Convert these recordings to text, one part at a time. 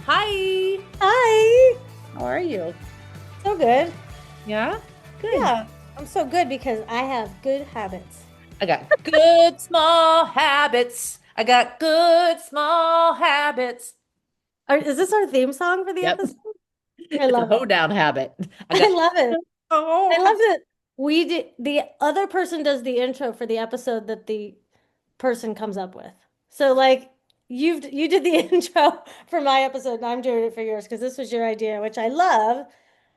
Hi. Hi. How are you? So good. Yeah? Good. Yeah, I'm so good because I have good habits. I got good small habits. I got good small habits. Is this our theme song for the Yep. episode? I It's a love it. hoedown habit. I I got love it. oh I love that we did the other person does the intro for the episode that the person comes up with. So like you did the intro for my episode and I'm doing it for yours because this was your idea, which I love.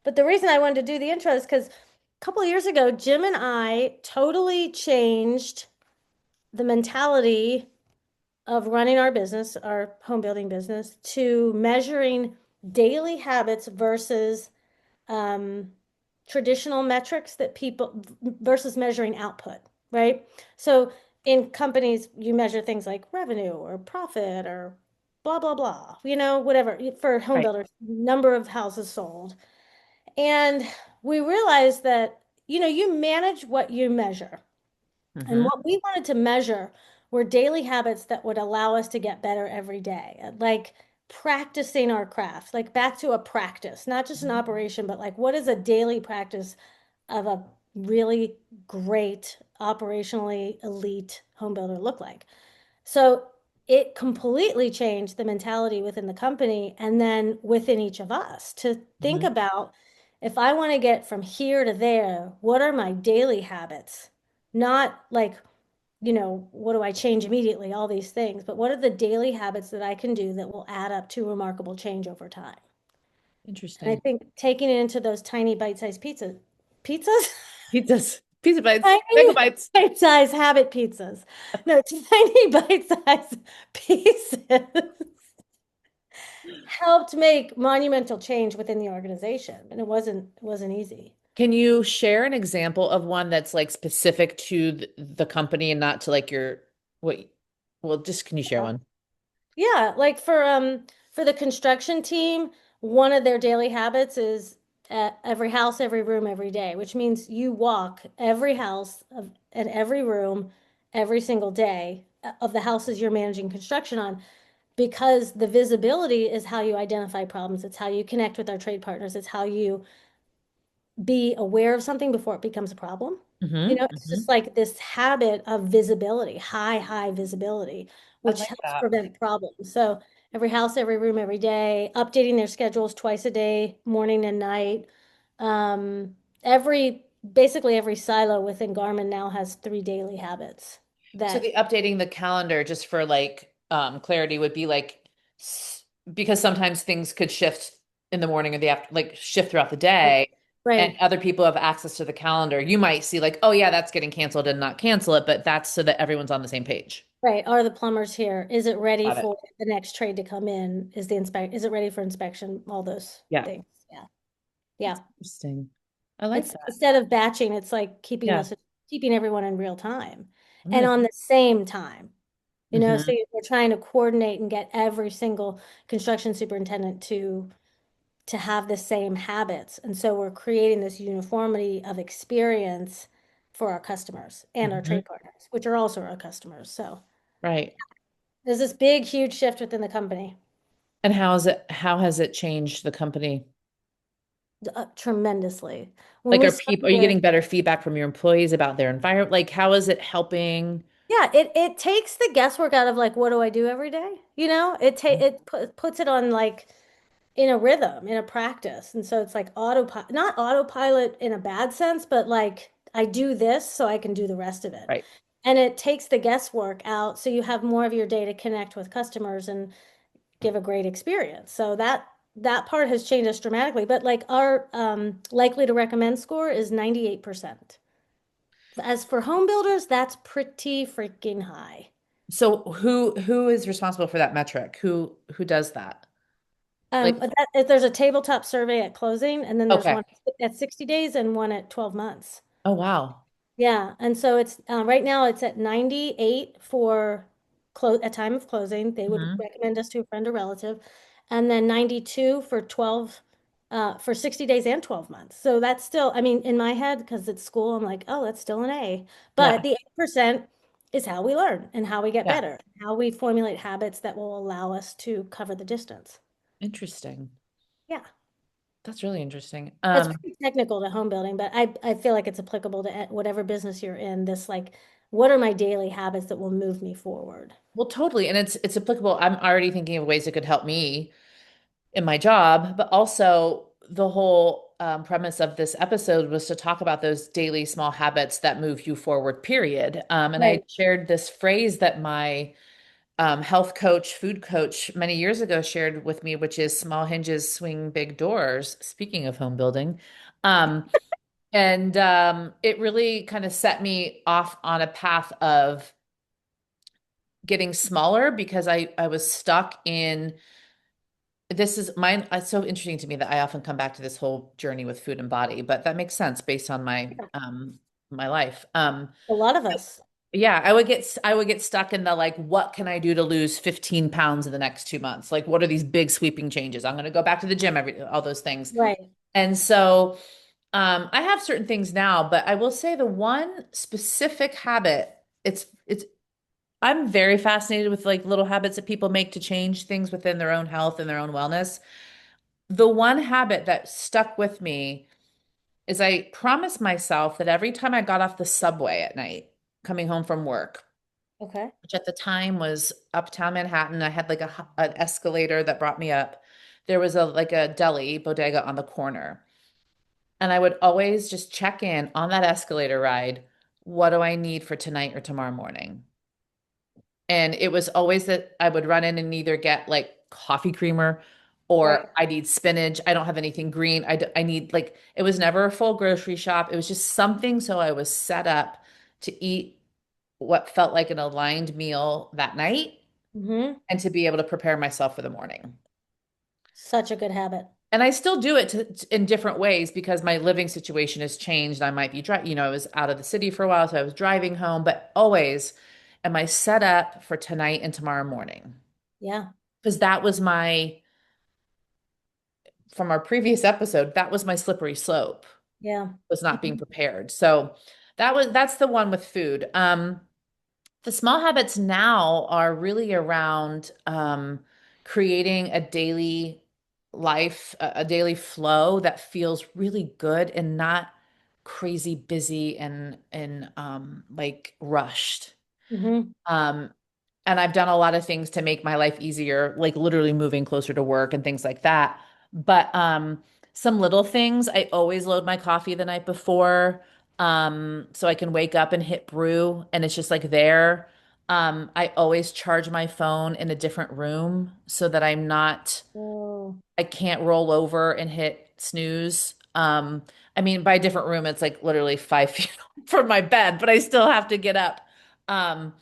But the reason I wanted to do the intro is because a couple of years ago, Jim and I totally changed the mentality of running our business, our home building business, to measuring daily habits versus um, traditional metrics that people versus measuring output, right? So in companies, you measure things like revenue or profit or blah, blah, blah, whatever for home right. builders, number of houses sold. And we realized that, you manage what you measure. And Mm-hmm. what we wanted to measure were daily habits that would allow us to get better every day, like practicing our craft, like back to a practice, not just an operation, but like what is a daily practice of a really great, operationally elite home builder look like? So it completely changed the mentality within the company and then within each of us to think Mm-hmm. about if I want to get from here to there, what are my daily habits? Not like, what do I change immediately, all these things, but what are the daily habits that I can do that will add up to remarkable change over time? And I Interesting. think taking it into those tiny bite-sized pizzas, Pizzas. Pizza bites. Mega tiny bites. bite-sized habit pizzas. No, tiny bite-sized pieces helped make monumental change within the organization. And it wasn't easy. Can you share an example of one that's like specific to the company and not to like your what well, just can you share one? Yeah, like for the construction team, one of their daily habits is at every house, every room, every day, which means you walk every house and every room every single day of the houses you're managing construction on because the visibility is how you identify problems. It's how you connect with our trade partners. It's how you be aware of something before it becomes a problem. Mm-hmm. It's Mm-hmm. just like this habit of visibility, high visibility, I which like helps that. prevent problems. So every house, every room, every day, updating their schedules twice a day, morning and night. Every basically every silo within Garmin now has three daily habits So that the updating the calendar just for like clarity would be like because sometimes things could shift in the morning or the after like shift throughout the day and right, other people have access to the calendar. You might see like, oh yeah, that's getting canceled and not cancel it, but that's so that everyone's on the same page. right. Are the plumbers here? Is it ready Got it. for the next trade to come in? Is it ready for inspection? All those Yeah. things. Yeah. That's Yeah. interesting. I like It's that. instead of batching, it's like Yeah. keeping everyone in real time I'm and gonna on the same time. So hmm we're trying to coordinate and get every single construction superintendent to have the same habits. And so we're creating this uniformity of experience for our customers and our hmm trade partners, which are also our customers. So Right. there's this big, huge shift within the company, And how has it changed the company? tremendously. When Like we are you started, getting better feedback from your employees about their environment? Like how is it helping? yeah, it takes the guesswork out of like, what do I do every day? Puts it on like in a rhythm, in a practice. And so it's like autopilot, not autopilot in a bad sense, but like I do this so I can do the rest of it. Right. And it takes the guesswork out so you have more of your day to connect with customers and give a great experience. So that part has changed us dramatically. But like our likely to recommend score is 98%. As for home builders, that's pretty freaking high. So who is responsible for that metric? Who does that? Like, If there's a tabletop survey at closing, and then there's okay. one at 60 days and one at 12 months. Oh wow. Yeah, and so it's right now it's at 98 for close at time of closing. They would hmm recommend us to a friend or relative, and then 92 for 12 for 60 days and 12 months. So that's still, I mean, in my head, because it's school, I'm like, oh, that's still an A. But Yeah. the 8% is how we learn and how we get Yeah. better, how we formulate habits that will allow us to cover the distance. Interesting. Yeah. That's really interesting. That's pretty technical to home building, but I feel like it's applicable to whatever business you're in. This like, what are my daily habits that will move me forward? Well, totally. And it's applicable. I'm already thinking of ways that could help me in my job, but also the whole premise of this episode was to talk about those daily small habits that move you forward, period. And I Right. shared this phrase that my health coach, food coach many years ago shared with me, which is small hinges swing big doors. Speaking of home building. And it really kind of set me off on a path of getting smaller because I was stuck in this is mine. It's so interesting to me that I often come back to this whole journey with food and body, but that makes sense based on my life. A lot of us. Yeah, I would get stuck in the like, what can I do to lose 15 pounds in the next 2 months? Like, what are these big sweeping changes? I'm going to go back to the gym, all those things. Right. And so I have certain things now, but I will say the one specific habit, it's I'm very fascinated with like little habits that people make to change things within their own health and their own wellness. The one habit that stuck with me is I promised myself that every time I got off the subway at night, coming home from work, Okay. which at the time was uptown Manhattan, I had like an escalator that brought me up. There was a like a deli bodega on the corner. And I would always just check in on that escalator ride. What do I need for tonight or tomorrow morning? And it was always that I would run in and either get like coffee creamer or Right. I need spinach. I don't have anything green. I need like, it was never a full grocery shop. It was just something. So I was set up to eat what felt like an aligned meal that night Mm-hmm. and to be able to prepare myself for the morning. Such a good habit. And I still do it in different ways because my living situation has changed. I might be I was out of the city for a while, so I was driving home, but always am I set up for tonight and tomorrow morning? Yeah. Because that was from our previous episode, that was my slippery slope, Yeah. was not being Mhm. prepared. So that's the one with food. The small habits now are really around creating a daily life, a daily flow that feels really good and not crazy busy and like rushed. Mhm. Um, and I've done a lot of things to make my life easier, like literally moving closer to work and things like that. But some little things, I always load my coffee the night before, so I can wake up and hit brew and it's just like there. I always charge my phone in a different room so that Oh, I can't roll over and hit snooze. I mean, by a different room, it's like literally 5 feet from my bed, but I still have to get up. Um,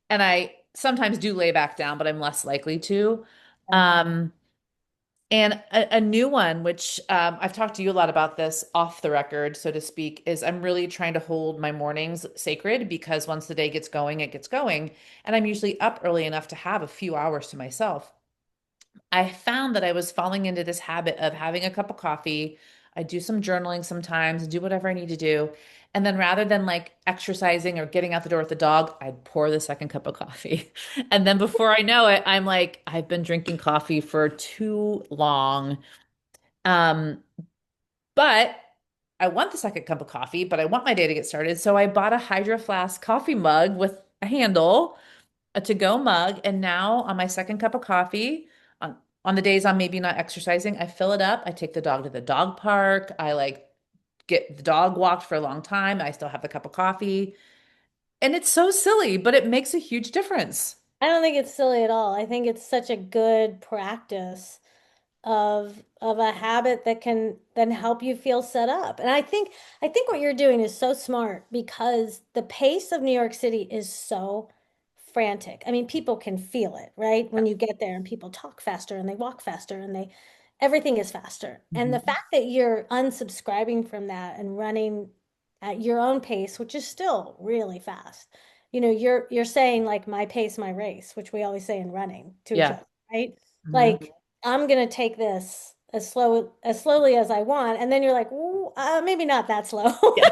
and I sometimes do lay back down, but I'm less likely to. yeah. Um, and a new one, which I've talked to you a lot about this off the record, so to speak, is I'm really trying to hold my mornings sacred because once the day gets going, it gets going. And I'm usually up early enough to have a few hours to myself. I found that I was falling into this habit of having a cup of coffee. I do some journaling sometimes, do whatever I need to do. And then rather than like exercising or getting out the door with the dog, I'd pour the second cup of coffee. And then before I know it, I'm like, I've been drinking coffee for too long. Um, but I want the second cup of coffee, but I want my day to get started. So I bought a Hydro Flask coffee mug with a handle, a to-go mug, and now on my second cup of coffee, on the days I'm maybe not exercising, I fill it up. I take the dog to the dog park. I like get the dog walked for a long time. I still have the cup of coffee. And it's so silly, but it makes a huge difference. I don't think it's silly at all. I think it's such a good practice of a habit that can then help you feel set up. And I think what you're doing is so smart because the pace of New York City is so frantic. I mean, people can feel it, right? When you get there and people talk faster and they walk faster and they everything is faster. And the Mhm. fact that you're unsubscribing from that and running at your own pace, which is still really fast. You're saying like my pace, my race, which we always say in running to each Yeah. other, right? Mhm. Like I'm gonna take this as slowly as I want, and then you're like, "Ooh, maybe not that slow. Yeah.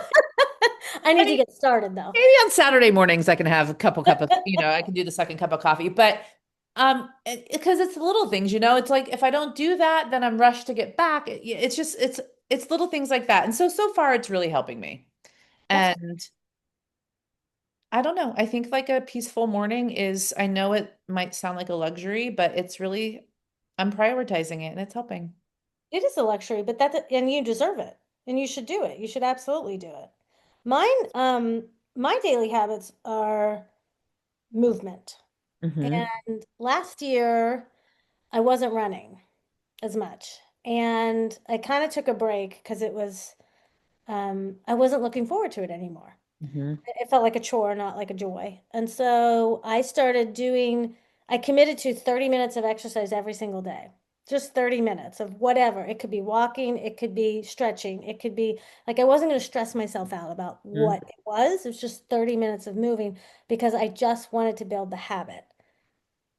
I I need to mean, get started though." maybe on Saturday mornings I can have a cup of, I can do the second cup of coffee. But Because it's the little things, it's like if I don't do that, then I'm rushed to get back. It's just it's little things like that. And so far it's really helping me. That's And I don't know. I think like a peaceful morning is, I know it might sound like a luxury, but it's really, I'm prioritizing it and it's helping. it is a luxury, but and you deserve it. And you should do it. You should absolutely do it. Mine, my daily habits are movement. Hmm. And last year I wasn't running as much. And I kind of took a break because I wasn't looking forward to it anymore. Hmm. It felt like a chore, not like a joy. And so I committed to 30 minutes of exercise every single day. Just 30 minutes of whatever. It could be walking, it could be stretching, it could be like I wasn't going to stress myself out about what it was. It was just 30 minutes of moving because I just wanted to build the habit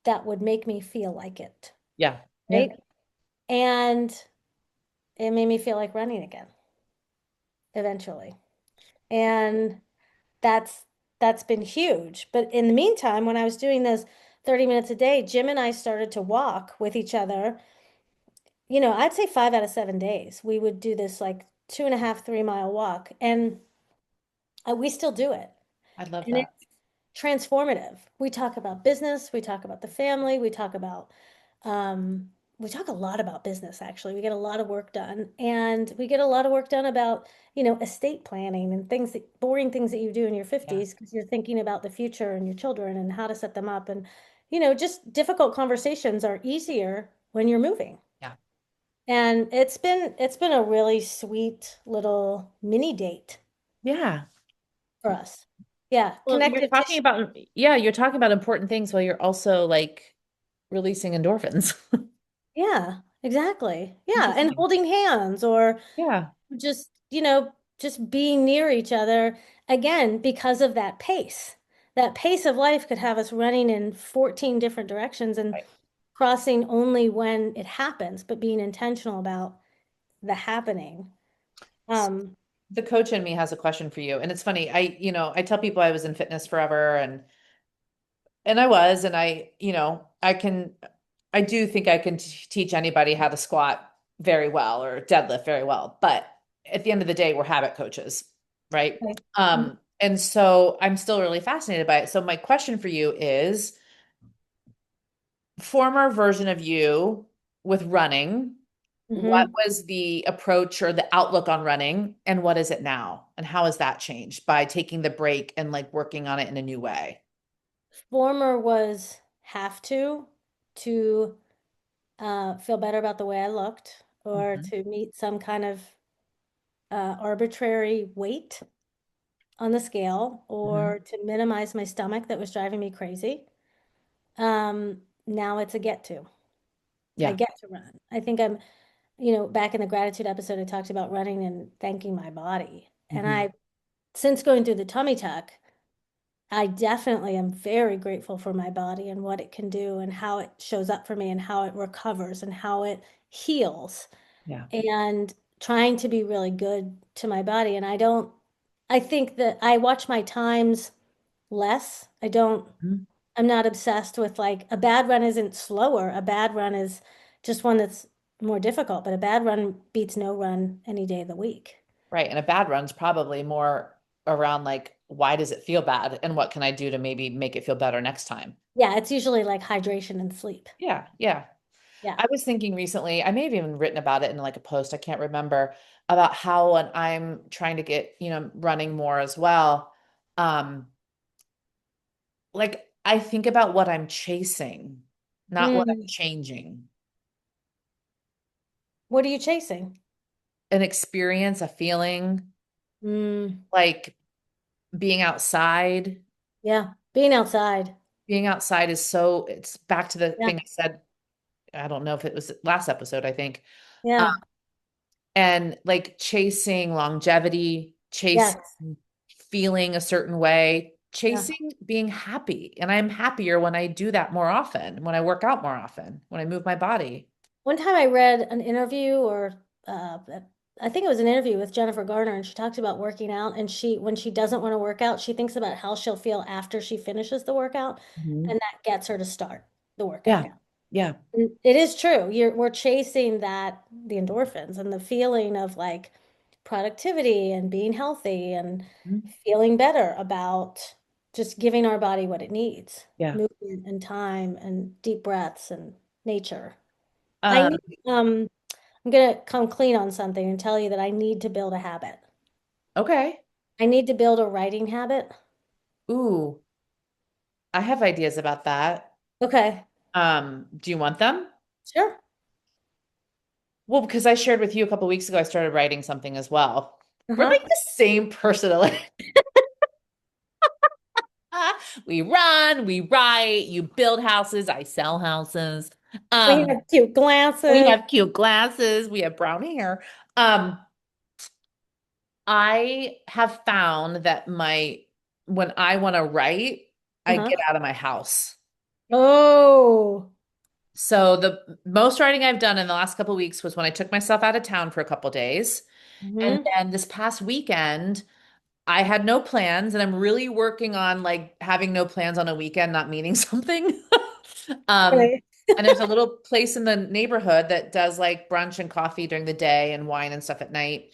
that would make me feel like it. Yeah. Yeah. Right. And it made me feel like running again eventually. And that's that's been huge. But in the meantime, when I was doing this 30 minutes a day, Jim and I started to walk with each other. I'd say 5 out of 7 days. We would do this like 2.5, 3 mile walk. And we still do it. I love And that. it's transformative. We talk about business, we talk about the family, um, we talk a lot about business actually. We get a lot of work done and we get a lot of work done about, estate planning and boring things that you do in your Yeah. 50s because you're thinking about the future and your children and how to set them up and just difficult conversations are easier when you're moving. Yeah. And it's been a really sweet little mini date Yeah. for us. Yeah, Well, connective tissue. you're talking about important things while you're also like releasing endorphins. Yeah, exactly. Yeah, and Interesting. holding hands or Yeah. just, just being near each other again because of that pace. That pace of life could have us running in 14 different directions and Right. crossing only when it happens, but being intentional about the happening. S- Um, The coach in me has a question for you. And it's funny. I tell people I was in fitness forever and I was, and I do think I can teach anybody how to squat very well or deadlift very well. But at the end of the day, we're habit coaches, right? Right. And so I'm still really fascinated by it. So my question for you is, former version of you with running, what Mm-hmm. was the approach or the outlook on running, and what is it now? And how has that changed by taking the break and like working on it in a new way? Former was have to feel better about the way I looked or Mhm. to meet some kind of arbitrary weight on the scale Mhm. or to minimize my stomach that was driving me crazy. Now it's a get to. I Yeah. get to run. I think back in the gratitude episode, I talked about running and thanking my body. And Mhm. since going through the tummy tuck, I definitely am very grateful for my body and what it can do and how it shows up for me and how it recovers and how it heals Yeah. and trying to be really good to my body. I think that I watch my times less. Mhm. I'm not obsessed with like a bad run isn't slower. A bad run is just one that's more difficult, but a bad run beats no run any day of the week. Right. And a bad run's probably more around like, why does it feel bad? And what can I do to maybe make it feel better next time? Yeah, it's usually like hydration and sleep. Yeah. Yeah. Yeah. I was thinking recently, I may have even written about it in like a post, I can't remember, about how when I'm trying to get, running more as well, um, like I think about what I'm chasing, not what I'm Mm. changing. What are you chasing? An experience, a feeling, Mm. like being outside. Yeah. Being outside. Being outside is so, it's back to the Yeah. thing I said, I don't know if it was last episode, I think. Yeah. And like chasing longevity, chasing Yes. feeling a certain way, Yeah. chasing being happy. And I'm happier when I do that more often, when I work out more often, when I move my body. One time I read an interview or uh, I think it was an interview with Jennifer Garner and she talked about working out and when she doesn't want to work out, she thinks about how she'll feel after she finishes the workout Mhm. and that gets her to start. the workout Yeah. counts. Yeah. And it is true. We're chasing the endorphins and the feeling of like productivity and being healthy and Mhm. feeling better about just giving our body what it needs, Yeah. movement and time and deep breaths and nature. I Um, need, I'm gonna come clean on something and tell you that I need to build a habit. okay. I need to build a writing habit. Ooh, I have ideas about that. Okay. Do you want them? Sure. Well, because I shared with you a couple weeks ago, I started writing something as well. We're Uh-huh. like the same person. We run, we write, you build houses, I sell houses. We Um, have cute we glasses. have cute glasses, we have brown hair. Um, I have found that when I want to write, I get Uh-huh. out of my house. Oh. So the most writing I've done in the last couple of weeks was when I took myself out of town for a couple days. And Hmm. then this past weekend, I had no plans, and I'm really working on like having no plans on a weekend, not meaning something. Um, Okay. and there's a little place in the neighborhood that does like brunch and coffee during the day and wine and stuff at night.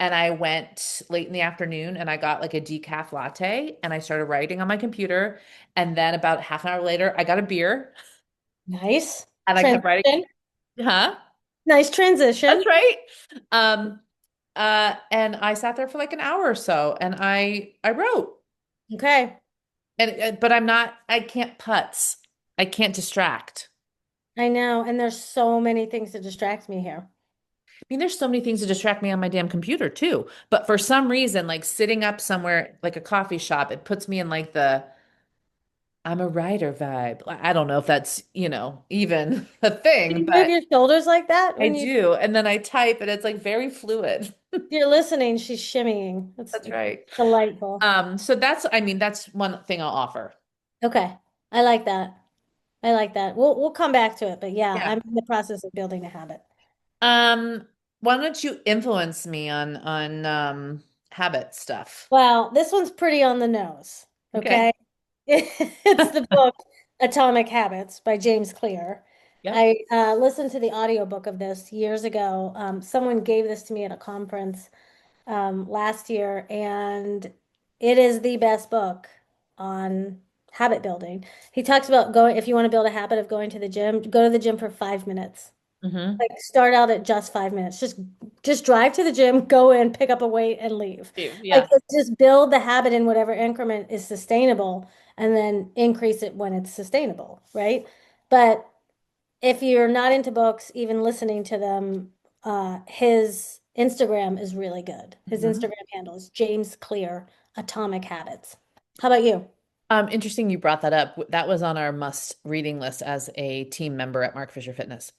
And I went late in the afternoon and I got like a decaf latte and I started writing on my computer. And then about half an hour later, I got a beer Nice and I kept writing. transition. Huh? Nice That's transition. right. Um, and I sat there for like an hour or so and I wrote. Okay. And but I can't putz. I can't distract. I know. And there's so many things to distract me here. I mean, there's so many things to distract me on my damn computer too. But for some reason, like sitting up somewhere like a coffee shop, it puts me in like the I'm a writer vibe. I don't know if that's, even a Do thing, you move but your shoulders like that I when you do. And then I type and it's like very fluid. you're listening? She's shimmying. That's That's right. delightful. So I mean, that's one thing I'll offer. Okay. I like that. I like that. We'll come back to it, but yeah, Yeah. I'm in the process of building a habit. Um, why don't you influence me on habit stuff? Well, this one's pretty on the nose. Okay. Okay. It's the book Atomic Habits by James Clear. Yep. I listened to the audiobook of this years ago. Someone gave this to me at a conference last year, and it is the best book on habit building. He talks about going, if you want to build a habit of going to the gym, go to the gym for 5 minutes. Mm-hmm. Like start out at just 5 minutes. Just drive to the gym, go in, pick up a weight, and leave. Like Yeah. just build the habit in whatever increment is sustainable, and then increase it when it's sustainable, right? But if you're not into books, even listening to them, his Instagram is really good. His Mm-hmm. Instagram handle is James Clear Atomic Habits. How about you? Interesting you brought that up. That was on our must reading list as a team member at Mark Fisher Fitness.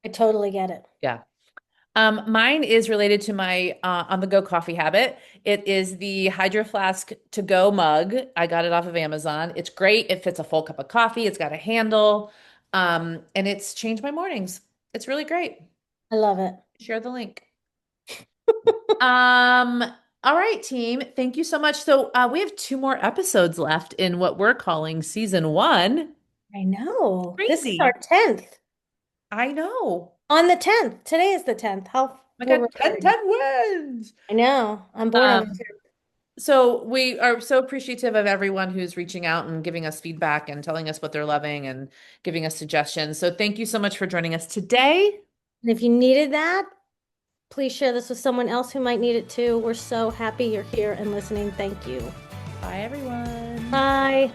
I totally get it. Yeah. Mine is related to my on the go coffee habit. It is the Hydro Flask to go mug. I got it off of Amazon. It's great. It fits a full cup of coffee. It's got a handle. And it's changed my mornings. It's really great. I love it. Share the link. Um, all right, team. Thank you so much. So we have two more episodes left in what we're calling season one. I know. This is our Crazy. 10th. I know. On the 10th. Today is the 10th. How I we're got 10, recording. 10 wins. I know. I'm born on the Um, 10th. so we are so appreciative of everyone who's reaching out and giving us feedback and telling us what they're loving and giving us suggestions. So thank you so much for joining us today. And if you needed that, please share this with someone else who might need it too. We're so happy you're here and listening. Thank you. Bye, everyone. Bye.